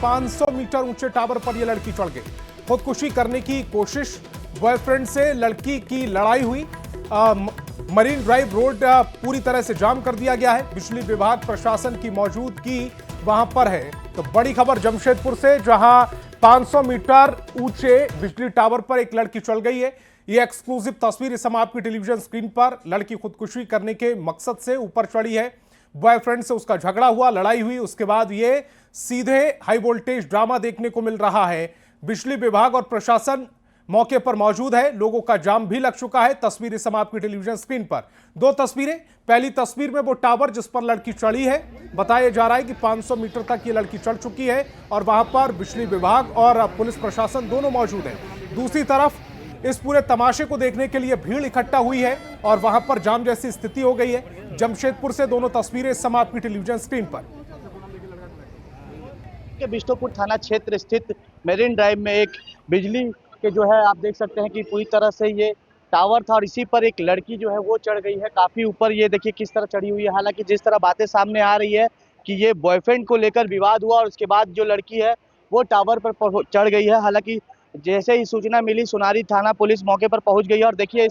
500 metre ऊंचे tower पर यह लड़की चढ़ गई। खुदकुशी करने की कोशिश, बॉयफ्रेंड से लड़की की लड़ाई हुई। मरीन ड्राइव रोड पूरी तरह से जाम कर दिया गया है। बिजली विभाग प्रशासन की मौजूदगी वहां पर है। तो बड़ी खबर जमशेदपुर से, जहां 500 मीटर ऊंचे बिजली टावर पर एक लड़की चढ़ गई है। ये एक्सक्लूसिव तस्वीर इस समय आपकी टेलीविजन स्क्रीन पर। लड़की खुदकुशी करने के मकसद से ऊपर चढ़ी है। बॉयफ्रेंड से उसका झगड़ा हुआ, लड़ाई हुई, उसके बाद ये सीधे हाई वोल्टेज ड्रामा देखने को मिल रहा है। बिजली विभाग और प्रशासन मौके पर मौजूद है। लोगों का जाम भी लग चुका है। तस्वीर इस समय आपकी टेलीविजन स्क्रीन पर। दो तस्वीरें। पहली तस्वीर में वो टावर जिस पर लड़की चढ़ी है। बताया जा रहा है कि 500 मीटर तक ये लड़की चढ़ चुकी है और वहां पर बिजली विभाग और पुलिस प्रशासन दोनों मौजूद है। दूसरी तरफ इस पूरे तमाशे को देखने के लिए भीड़ इकट्ठा हुई है और वहां पर जाम जैसी स्थिति हो गई है। जमशेदपुर से दोनों तस्वीरें इस समय आपकी टेलीविजन स्क्रीन पर। बिष्टुपुर थाना क्षेत्र स्थित मेरीन ड्राइव में एक बिजली के जो है आप देख सकते हैं कि पूरी तरह से ये टावर था और इसी पर एक लड़की जो है वो चढ़ गई है। काफी ऊपर ये देखिए किस तरह चढ़ी हुई है। हालांकि जिस तरह बातें सामने आ रही है कि ये बॉयफ्रेंड को लेकर विवाद हुआ और उसके बाद जो लड़की है वो टावर पर चढ़ गई है। हालांकि जैसे ही सूचना मिली, सुनारी थाना पुलिस मौके पर पहुंच गई है और देखिए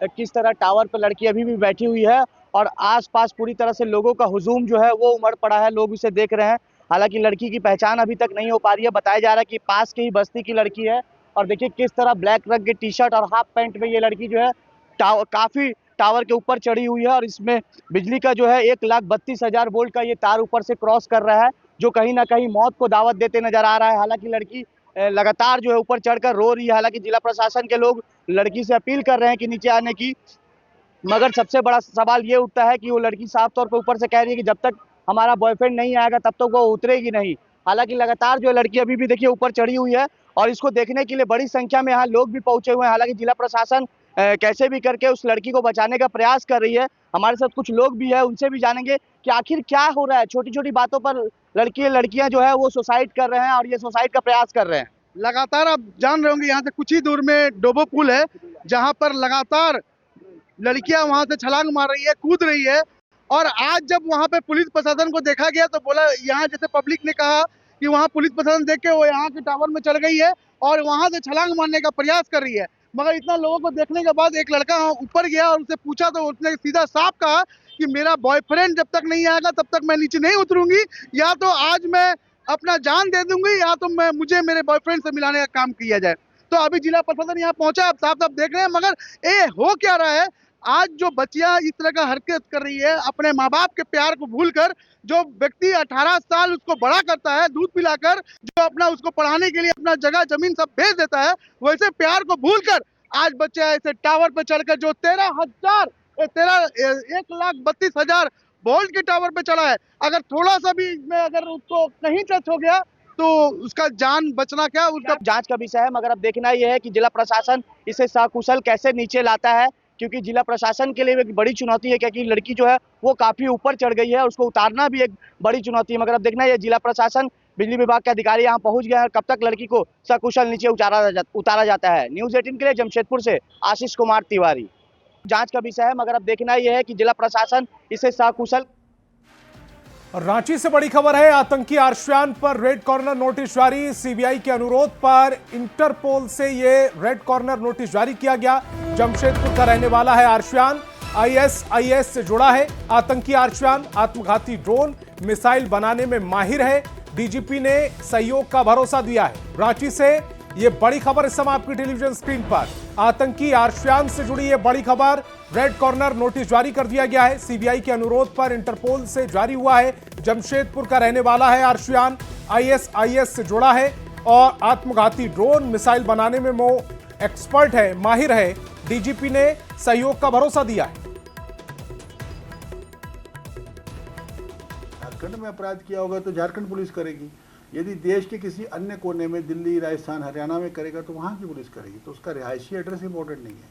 किस तरह टावर पर लड़की अभी भी बैठी हुई है और आसपास पूरी तरह से लोगों का हुजूम जो है वो उमड़ पड़ा है। लोग उसे देख रहे हैं। हालांकि लड़की की पहचान अभी तक नहीं हो पा रही है। बताया जा रहा है कि पास के ही बस्ती की लड़की है और देखिए किस तरह ब्लैक रंग के टी शर्ट और हाफ पैंट में ये लड़की जो है काफी टावर के ऊपर चढ़ी हुई है और इसमें बिजली का जो है 1,32,000 वोल्ट का ये तार ऊपर से क्रॉस कर रहा है, जो कहीं ना कहीं मौत को दावत देते नजर आ रहा है। हालांकि लड़की लगातार जो है ऊपर चढ़कर रो रही है। हालांकि जिला प्रशासन के लोग लड़की से अपील कर रहे हैं कि नीचे आने की, मगर सबसे बड़ा सवाल ये उठता है कि वो लड़की साफ तौर पर ऊपर से कह रही है कि जब तक हमारा बॉयफ्रेंड नहीं आएगा तब तक वो उतरेगी नहीं। हालांकि लगातार जो लड़की अभी भी देखिए ऊपर चढ़ी हुई है और इसको देखने के लिए बड़ी संख्या में यहाँ लोग भी पहुंचे हुए हैं। हालांकि जिला प्रशासन कैसे भी करके उस लड़की को बचाने का प्रयास कर रही है। हमारे साथ कुछ लोग भी है, उनसे भी जानेंगे कि आखिर क्या हो रहा है। छोटी छोटी बातों पर लड़कियां जो है वो सुसाइड कर रहे हैं और ये सुसाइड का प्रयास कर रहे हैं। लगातार आप जान रहे होंगे यहाँ से कुछ ही दूर में डोबो पुल है, जहाँ पर लगातार लड़कियां वहां से छलांग मार रही है, कूद रही है। और आज जब वहां पे पुलिस प्रशासन को देखा गया तो बोला, यहाँ जैसे पब्लिक ने कहा कि वहां पुलिस प्रशासन देख के वो यहाँ के टावर में चढ़ गई है और वहां से छलांग मारने का प्रयास कर रही है। मगर इतना लोगों को देखने के बाद एक लड़का ऊपर गया और उससे पूछा तो उसने सीधा साफ कहा कि मेरा बॉयफ्रेंड जब तक नहीं आएगा तब तक मैं नीचे नहीं उतरूंगी, या तो आज मैं अपना जान दे दूंगी या तो मुझे मेरे बॉयफ्रेंड से मिलाने का काम किया जाए। तो अभी जिला प्रशासन यहाँ पहुंचा, आप साफ साफ देख रहे हैं। मगर ये हो क्या रहा है, आज जो बच्चियां इस तरह का हरकत कर रही है, अपने माँ बाप के प्यार को भूलकर, जो व्यक्ति 18 साल उसको बड़ा करता है दूध पिलाकर, जो अपना उसको पढ़ाने के लिए अपना जगह जमीन सब बेच देता है, वैसे प्यार को भूलकर आज बच्चा ऐसे टावर पर चढ़कर जो 1,32,000 वोल्ट के टावर पे चढ़ा है, अगर थोड़ा सा भी इसमें अगर उसको कहीं टच हो गया तो उसका जान बचना क्या, उसका जांच का विषय है। मगर अब देखना यह है कि जिला प्रशासन इसे सकुशल कैसे नीचे लाता है, क्योंकि जिला प्रशासन के लिए एक बड़ी चुनौती है, क्योंकि लड़की जो है वो काफी ऊपर चढ़ गई है और उसको उतारना भी एक बड़ी चुनौती है। मगर अब देखना यह जिला प्रशासन, बिजली विभाग के अधिकारी यहाँ पहुंच गए हैं और कब तक लड़की को सकुशल नीचे उतारा जाता है। न्यूज़ 18 के लिए जमशेदपुर से आशीष कुमार तिवारी। जांच का विषय है, मगर अब देखना यह है कि जिला प्रशासन इसे सकुशल। रांची से बड़ी खबर है। आतंकी आर्शियान पर रेड कॉर्नर नोटिस जारी। सीबीआई के अनुरोध पर इंटरपोल से यह रेड कॉर्नर नोटिस जारी किया गया। जमशेदपुर का रहने वाला है आर्शियान। आईएसआईएस से जुड़ा है। आतंकी आर्शियान आत्मघाती ड्रोन मिसाइल बनाने में माहिर है। डीजीपी ने सहयोग का भरोसा दिया है। रांची से ये बड़ी खबर इस समय आपकी टेलीविजन स्क्रीन पर। आतंकी आर्शियान से जुड़ी ये बड़ी खबर। रेड कॉर्नर नोटिस जारी कर दिया गया है। सीबीआई के अनुरोध पर इंटरपोल से जारी हुआ है। जमशेदपुर का रहने वाला है आर्शियान। आईएसआईएस से जुड़ा है और आत्मघाती ड्रोन मिसाइल बनाने में वो एक्सपर्ट है, माहिर है। डीजीपी ने सहयोग का भरोसा दिया है। झारखंड में अपराध किया होगा तो झारखंड पुलिस करेगी। यदि देश के किसी अन्य कोने में, दिल्ली, राजस्थान, हरियाणा में करेगा तो वहाँ की पुलिस करेगी। तो उसका रिहायशी एड्रेस इंपॉर्टेंट नहीं है,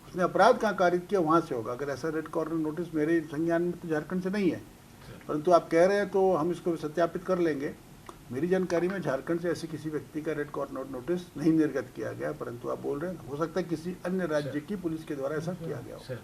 उसने अपराध कहाँ कारित किया वहाँ से होगा। अगर ऐसा रेड कॉर्नर नोटिस मेरे संज्ञान में तो झारखंड से नहीं है, परंतु आप कह रहे हैं तो हम इसको सत्यापित कर लेंगे। मेरी जानकारी में झारखंड से ऐसे किसी व्यक्ति का रेड कॉर्नर नोटिस नहीं निर्गत किया गया, परंतु आप बोल रहे हैं हो सकता है किसी अन्य राज्य की पुलिस के द्वारा ऐसा किया गया हो।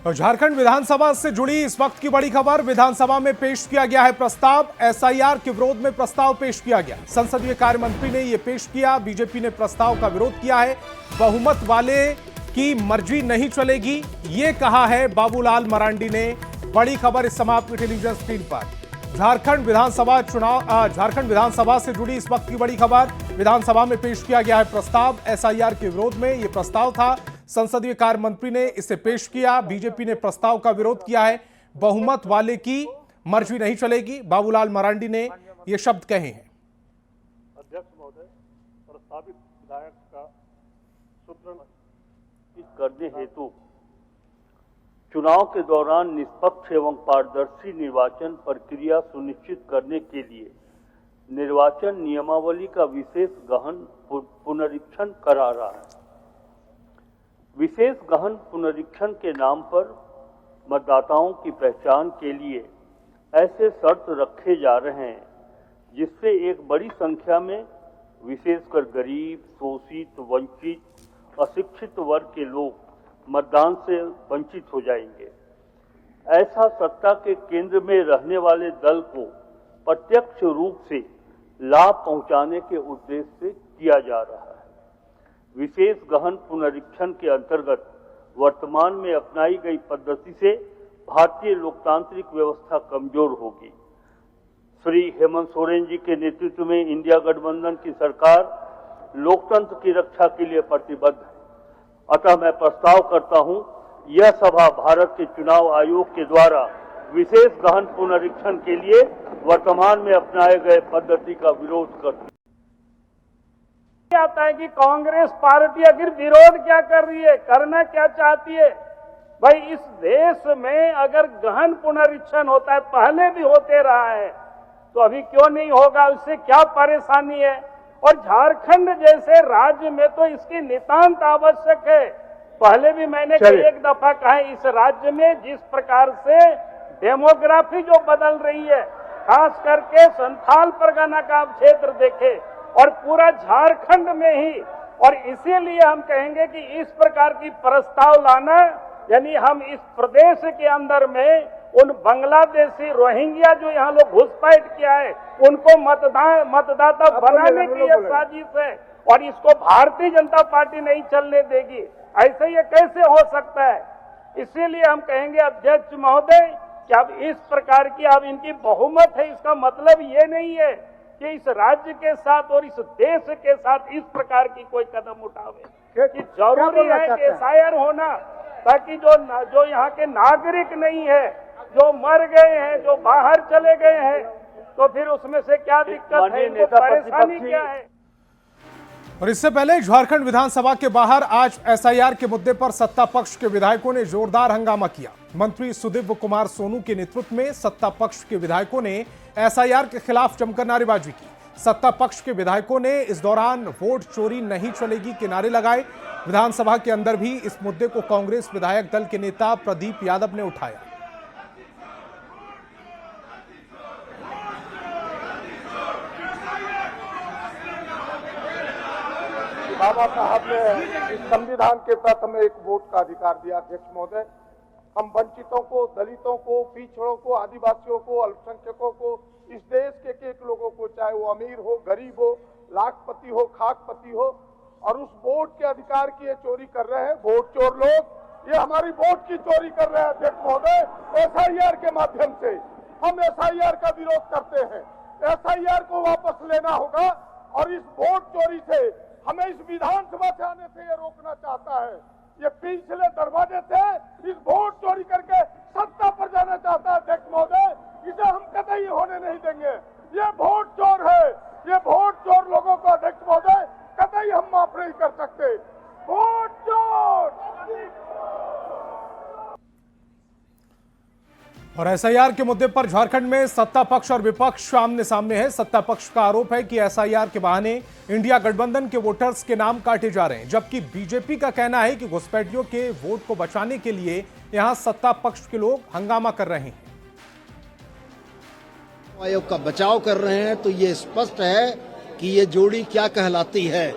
और झारखंड विधानसभा से जुड़ी इस वक्त की बड़ी खबर, विधानसभा में पेश किया गया है प्रस्ताव। एसआईआर के विरोध में प्रस्ताव पेश किया गया। संसदीय कार्य मंत्री ने यह पेश किया। बीजेपी ने प्रस्ताव का विरोध किया है। बहुमत वाले की मर्जी नहीं चलेगी, ये कहा है बाबूलाल मरांडी ने। बड़ी खबर इस समय आपकी टेलीविजन स्क्रीन पर। झारखंड विधानसभा से जुड़ी इस वक्त की बड़ी खबर, विधानसभा में पेश किया गया है प्रस्ताव। एसआईआर के विरोध में यह प्रस्ताव था। संसदीय कार्य मंत्री ने इसे पेश किया। बीजेपी ने प्रस्ताव का विरोध किया है। बहुमत वाले की मर्जी नहीं चलेगी, बाबूलाल मरांडी ने ये शब्द कहे हैं। अध्यक्ष महोदय, प्रस्तावित विधेयक का सूत्रण करने हेतु चुनाव के दौरान निष्पक्ष एवं पारदर्शी निर्वाचन प्रक्रिया सुनिश्चित करने के लिए निर्वाचन नियमावली का विशेष गहन पुनरीक्षण करा रहा है। विशेष गहन पुनरीक्षण के नाम पर मतदाताओं की पहचान के लिए ऐसे शर्त रखे जा रहे हैं जिससे एक बड़ी संख्या में विशेषकर गरीब, शोषित, वंचित, अशिक्षित वर्ग के लोग मतदान से वंचित हो जाएंगे। ऐसा सत्ता के केंद्र में रहने वाले दल को प्रत्यक्ष रूप से लाभ पहुंचाने के उद्देश्य से किया जा रहा है। विशेष गहन पुनरीक्षण के अंतर्गत वर्तमान में अपनाई गई पद्धति से भारतीय लोकतांत्रिक व्यवस्था कमजोर होगी। श्री हेमंत सोरेन जी के नेतृत्व में इंडिया गठबंधन की सरकार लोकतंत्र की रक्षा के लिए प्रतिबद्ध है। अतः मैं प्रस्ताव करता हूं, यह सभा भारत के चुनाव आयोग के द्वारा विशेष गहन पुनरीक्षण के लिए वर्तमान में अपनाए गए पद्धति का विरोध करती है। आता है कि कांग्रेस पार्टी आखिर विरोध क्या कर रही है, करना क्या चाहती है। भाई इस देश में अगर गहन पुनरीक्षण होता है, पहले भी होते रहा है, तो अभी क्यों नहीं होगा, उससे क्या परेशानी है। और झारखंड जैसे राज्य में तो इसकी नितांत आवश्यक है। पहले भी मैंने एक दफा कहा है, इस राज्य में जिस प्रकार से डेमोग्राफी जो बदल रही है, खास करके संथाल परगना का आप क्षेत्र देखें और पूरा झारखंड में ही, और इसीलिए हम कहेंगे कि इस प्रकार की प्रस्ताव लाना, यानी हम इस प्रदेश के अंदर में उन बांग्लादेशी रोहिंग्या जो यहाँ लोग घुसपैठ किया है, उनको मतदाता बनाने की यह साजिश है और इसको भारतीय जनता पार्टी नहीं चलने देगी। ऐसे ये कैसे हो सकता है। इसीलिए हम कहेंगे अध्यक्ष महोदय कि अब इस प्रकार की अब इनकी बहुमत है, इसका मतलब ये नहीं है कि इस राज्य के साथ और इस देश के साथ इस प्रकार की कोई कदम उठावे। कि जरूरी है कि एसआईआर होना, ताकि जो यहाँ के नागरिक नहीं है, जो मर गए हैं, जो बाहर चले गए हैं, तो फिर उसमें से क्या दिक्कत है, इनको परेशानी क्या है। और इससे पहले झारखंड विधानसभा के बाहर आज एसआईआर के मुद्दे पर सत्ता पक्ष के विधायकों ने जोरदार हंगामा किया। मंत्री सुदीव्य कुमार सोनू के नेतृत्व में सत्ता पक्ष के विधायकों ने एसआईआर के खिलाफ जमकर नारेबाजी की। सत्ता पक्ष के विधायकों ने इस दौरान वोट चोरी नहीं चलेगी के नारे लगाए। विधानसभा के अंदर भी इस मुद्दे को कांग्रेस विधायक दल के नेता प्रदीप यादव ने उठाया। बाबा साहब ने इस संविधान के तहत हमें एक वोट का अधिकार दिया। अध्यक्ष महोदय, हम वंचितों को, दलितों को, पिछड़ों को, आदिवासियों को, अल्पसंख्यकों को, इस देश के एक लोगों को, चाहे वो अमीर हो, गरीब हो, लाखपति हो, खाकपति हो, और उस वोट के अधिकार की ये चोरी कर रहे हैं वोट चोर लोग। ये हमारी वोट की चोरी कर रहे हैं। अध्यक्ष महोदय, एसआईआर के माध्यम से हम एसआईआर का विरोध करते हैं। एसआईआर को वापस लेना होगा और इस वोट चोरी से हमें इस विधानसभा से आने से ये रोकना चाहता है। ये पिछले दरवाजे से इस वोट चोरी करके सत्ता पर जाना चाहता है। अध्यक्ष महोदय, इसे हम कतई होने नहीं देंगे। ये वोट चोर है। ये वोट चोर लोगों को अध्यक्ष महोदय कतई हम माफ नहीं कर सकते। वोट चोर। और एसआईआर के मुद्दे पर झारखंड में सत्ता पक्ष और विपक्ष आमने सामने है। सत्ता पक्ष का आरोप है कि एसआईआर के बहाने इंडिया गठबंधन के वोटर्स के नाम काटे जा रहे हैं, जबकि बीजेपी का कहना है कि घुसपैठियों के वोट को बचाने के लिए यहां सत्ता पक्ष के लोग हंगामा कर रहे हैं। आयोग का बचाव कर रहे हैं, तो ये स्पष्ट है कि ये जोड़ी क्या कहलाती है।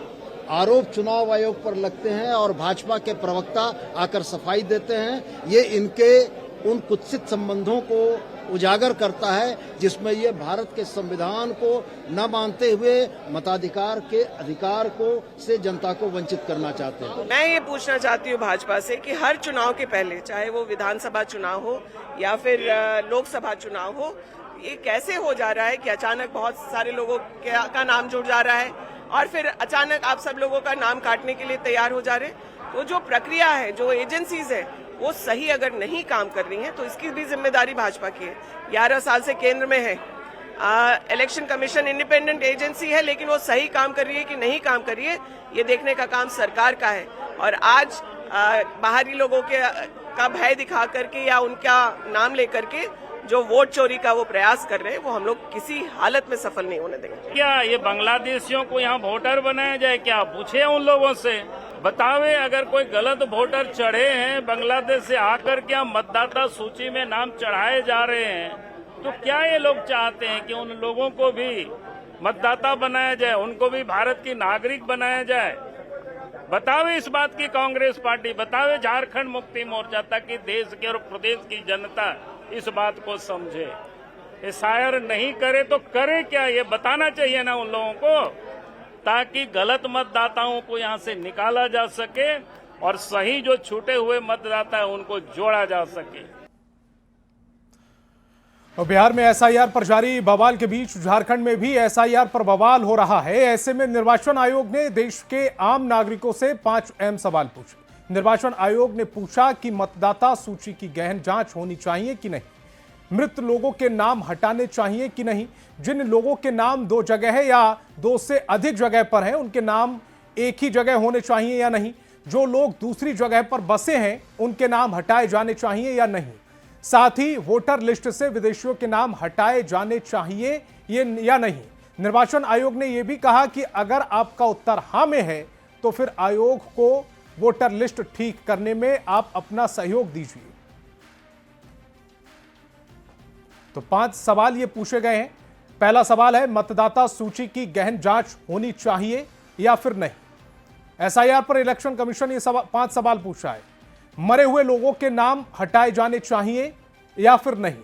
आरोप चुनाव आयोग पर लगते हैं और भाजपा के प्रवक्ता आकर सफाई देते हैं, ये इनके उन कुत्सित संबंधों को उजागर करता है जिसमें ये भारत के संविधान को न मानते हुए मताधिकार के अधिकार को से जनता को वंचित करना चाहते हैं। मैं ये पूछना चाहती हूँ भाजपा से कि हर चुनाव के पहले, चाहे वो विधानसभा चुनाव हो या फिर लोकसभा चुनाव हो, ये कैसे हो जा रहा है कि अचानक बहुत सारे लोगों का नाम जुड़ जा रहा है और फिर अचानक आप सब लोगों का नाम काटने के लिए तैयार हो जा रहे हैं। तो जो प्रक्रिया है, जो एजेंसीज है, वो सही अगर नहीं काम कर रही हैं तो इसकी भी जिम्मेदारी भाजपा की है। 11 साल से केंद्र में है, इलेक्शन कमीशन इंडिपेंडेंट एजेंसी है, लेकिन वो सही काम कर रही है कि नहीं काम कर रही है, ये देखने का काम सरकार का है। और आज बाहरी लोगों का भय दिखा करके या उनका नाम लेकर के जो वोट चोरी का वो प्रयास कर रहे हैं, वो हम लोग किसी हालत में सफल नहीं होने देंगे। क्या ये बांग्लादेशियों को यहाँ वोटर बनाया जाए? क्या पूछे उन लोगों से, बतावे अगर कोई गलत वोटर चढ़े हैं बांग्लादेश से आकर, क्या मतदाता सूची में नाम चढ़ाए जा रहे हैं, तो क्या ये लोग चाहते हैं कि उन लोगों को भी मतदाता बनाया जाए, उनको भी भारत की नागरिक बनाया जाए? बतावे इस बात की कांग्रेस पार्टी, बतावे झारखंड मुक्ति मोर्चा, ताकि देश के और प्रदेश की जनता इस बात को समझे। ये शायर नहीं करे तो करे क्या, ये बताना चाहिए ना उन लोगों को, ताकि गलत मतदाताओं को यहां से निकाला जा सके और सही जो छूटे हुए मतदाता है उनको जोड़ा जा सके। और बिहार में एसआईआर पर जारी बवाल के बीच झारखंड में भी एसआईआर पर बवाल हो रहा है। ऐसे में निर्वाचन आयोग ने देश के आम नागरिकों से 5 अहम सवाल पूछे। निर्वाचन आयोग ने पूछा कि मतदाता सूची की गहन जांच होनी चाहिए कि नहीं, मृत लोगों के नाम हटाने चाहिए कि नहीं, जिन लोगों के नाम 2 जगह है या 2 से अधिक जगह पर हैं उनके नाम एक ही जगह होने चाहिए या नहीं, जो लोग दूसरी जगह पर बसे हैं उनके नाम हटाए जाने चाहिए या नहीं, साथ ही वोटर लिस्ट से विदेशियों के नाम हटाए जाने चाहिए या नहीं। निर्वाचन आयोग ने यह भी कहा कि अगर आपका उत्तर हां में है तो फिर आयोग को वोटर लिस्ट ठीक करने में आप अपना सहयोग दीजिए। तो 5 सवाल ये पूछे गए हैं। पहला सवाल है, मतदाता सूची की गहन जांच होनी चाहिए या फिर नहीं। एसआईआर पर इलेक्शन कमीशन ये 5 सवाल पूछ रहा है। मरे हुए लोगों के नाम हटाए जाने चाहिए या फिर नहीं।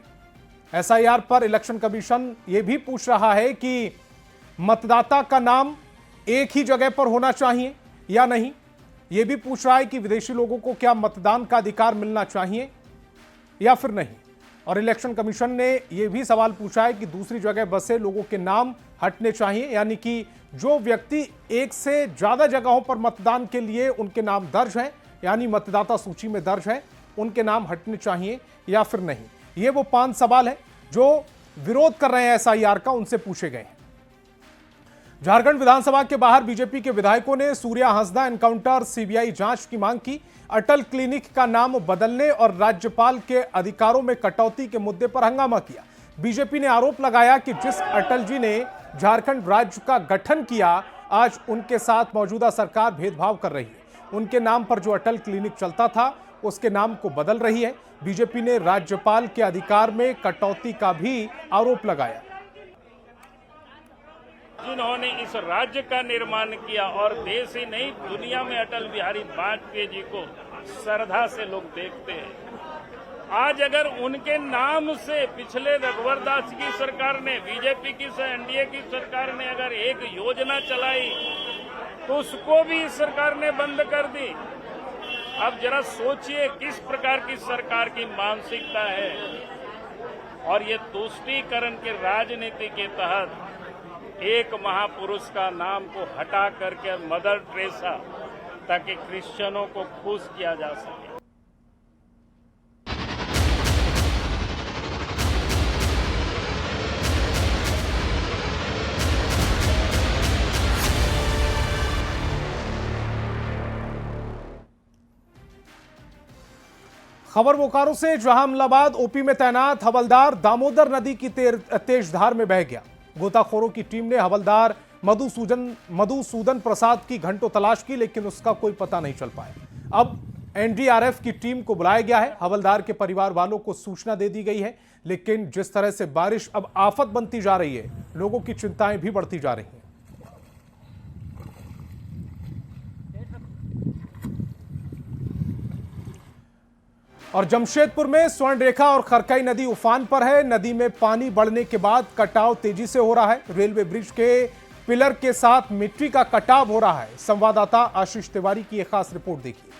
एसआईआर पर इलेक्शन कमीशन ये भी पूछ रहा है कि मतदाता का नाम एक ही जगह पर होना चाहिए या नहीं। यह भी पूछ रहा है कि विदेशी लोगों को क्या मतदान का अधिकार मिलना चाहिए या फिर नहीं। और इलेक्शन कमीशन ने यह भी सवाल पूछा है कि दूसरी जगह बसे लोगों के नाम हटने चाहिए, यानी कि जो व्यक्ति एक से ज्यादा जगहों पर मतदान के लिए उनके नाम दर्ज हैं, यानी मतदाता सूची में दर्ज है, उनके नाम हटने चाहिए या फिर नहीं। ये वो 5 सवाल हैं जो विरोध कर रहे हैं एसआईआर का, उनसे पूछे गए हैं। झारखंड विधानसभा के बाहर बीजेपी के विधायकों ने सूर्या हांसदा एनकाउंटर सीबीआई जांच की मांग की। अटल क्लिनिक का नाम बदलने और राज्यपाल के अधिकारों में कटौती के मुद्दे पर हंगामा किया। बीजेपी ने आरोप लगाया कि जिस अटल जी ने झारखंड राज्य का गठन किया, आज उनके साथ मौजूदा सरकार भेदभाव कर रही है। उनके नाम पर जो अटल क्लिनिक चलता था उसके नाम को बदल रही है। बीजेपी ने राज्यपाल के अधिकार में कटौती का भी आरोप लगाया। जिन्होंने इस राज्य का निर्माण किया और देश ही नहीं दुनिया में अटल बिहारी वाजपेयी जी को श्रद्धा से लोग देखते हैं, आज अगर उनके नाम से पिछले रघुवर दास की सरकार ने, बीजेपी की एनडीए की सरकार ने अगर एक योजना चलाई तो उसको भी इस सरकार ने बंद कर दी। अब जरा सोचिए किस प्रकार की सरकार की मानसिकता है। और ये तुष्टीकरण के राजनीति के तहत एक महापुरुष का नाम को हटा करके मदर टेरेसा, ताकि क्रिश्चियनों को खुश किया जा सके। खबर बोकारो से, जहां अमलाबाद ओपी में तैनात हवलदार दामोदर नदी की तेज धार में बह गया। गोताखोरों की टीम ने हवलदार मधुसूदन प्रसाद की घंटों तलाश की, लेकिन उसका कोई पता नहीं चल पाया। अब एनडीआरएफ की टीम को बुलाया गया है। हवलदार के परिवार वालों को सूचना दे दी गई है, लेकिन जिस तरह से बारिश अब आफत बनती जा रही है, लोगों की चिंताएं भी बढ़ती जा रही हैं। और जमशेदपुर में स्वर्ण रेखा और खरकई नदी उफान पर है। नदी में पानी बढ़ने के बाद कटाव तेजी से हो रहा है। रेलवे ब्रिज के पिलर के साथ मिट्टी का कटाव हो रहा है। संवाददाता आशीष तिवारी की एक खास रिपोर्ट देखिए।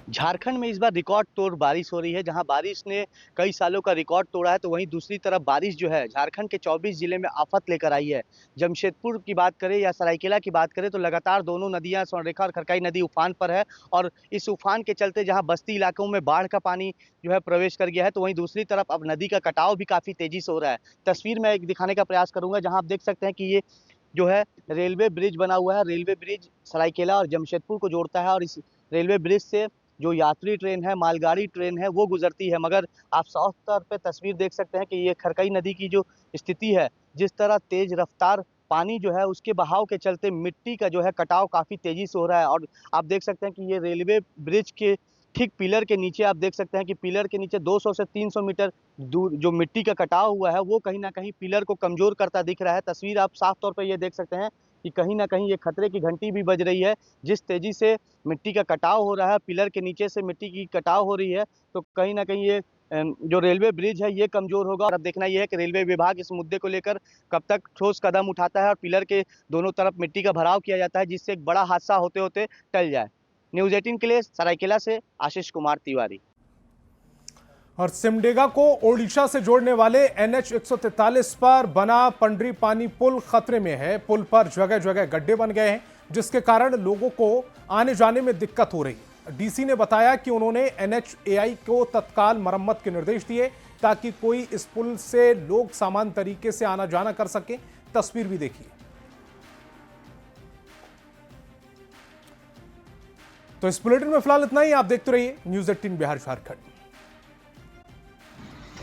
झारखंड में इस बार रिकॉर्ड तोड़ बारिश हो रही है। जहां बारिश ने कई सालों का रिकॉर्ड तोड़ा है, तो वहीं दूसरी तरफ बारिश जो है झारखंड के 24 जिले में आफत लेकर आई है। जमशेदपुर की बात करें या सरायकेला की बात करें तो लगातार दोनों नदियां स्वर्णरेखा और खरकई नदी उफान पर है। और इस उफान के चलते जहां बस्ती इलाकों में बाढ़ का पानी जो है प्रवेश कर गया है, तो वहीं दूसरी तरफ अब नदी का कटाव भी काफी तेजी से हो रहा है। तस्वीर में एक दिखाने का प्रयास करूंगा, जहाँ आप देख सकते हैं कि ये जो है रेलवे ब्रिज बना हुआ है। रेलवे ब्रिज सरायकेला और जमशेदपुर को जोड़ता है और इस रेलवे ब्रिज से जो यात्री ट्रेन है, मालगाड़ी ट्रेन है, वो गुजरती है। मगर आप साफ तौर पे तस्वीर देख सकते हैं कि ये खरकई नदी की जो स्थिति है, जिस तरह तेज रफ्तार पानी जो है उसके बहाव के चलते मिट्टी का जो है कटाव काफ़ी तेजी से हो रहा है। और आप देख सकते हैं कि ये रेलवे ब्रिज के ठीक पिलर के नीचे आप देख सकते हैं कि पिलर के नीचे 200 से 300 मीटर दूर जो मिट्टी का कटाव हुआ है, वो कहीं ना कहीं पिलर को कमज़ोर करता दिख रहा है। तस्वीर आप साफ तौर पर ये देख सकते हैं कि कहीं ना कहीं ये खतरे की घंटी भी बज रही है। जिस तेजी से मिट्टी का कटाव हो रहा है, पिलर के नीचे से मिट्टी की कटाव हो रही है, तो कहीं ना कहीं ये जो रेलवे ब्रिज है ये कमजोर होगा। और अब देखना यह है कि रेलवे विभाग इस मुद्दे को लेकर कब तक ठोस कदम उठाता है और पिलर के दोनों तरफ मिट्टी का भराव किया जाता है, जिससे एक बड़ा हादसा होते होते टल जाए। न्यूज़ 18 के लिए सरायकेला से आशीष कुमार तिवारी। और सिमडेगा को ओडिशा से जोड़ने वाले NH 143 पर बना पंडरी पानी पुल खतरे में है। पुल पर जगह जगह गड्ढे बन गए हैं, जिसके कारण लोगों को आने जाने में दिक्कत हो रही है। डीसी ने बताया कि उन्होंने NHAI को तत्काल मरम्मत के निर्देश दिए ताकि कोई इस पुल से लोग समान तरीके से आना जाना कर सके। तस्वीर भी देखिए। तो इस बुलेटिन में फिलहाल इतना ही। आप देखते रहिए न्यूज़ 18 बिहार झारखंड।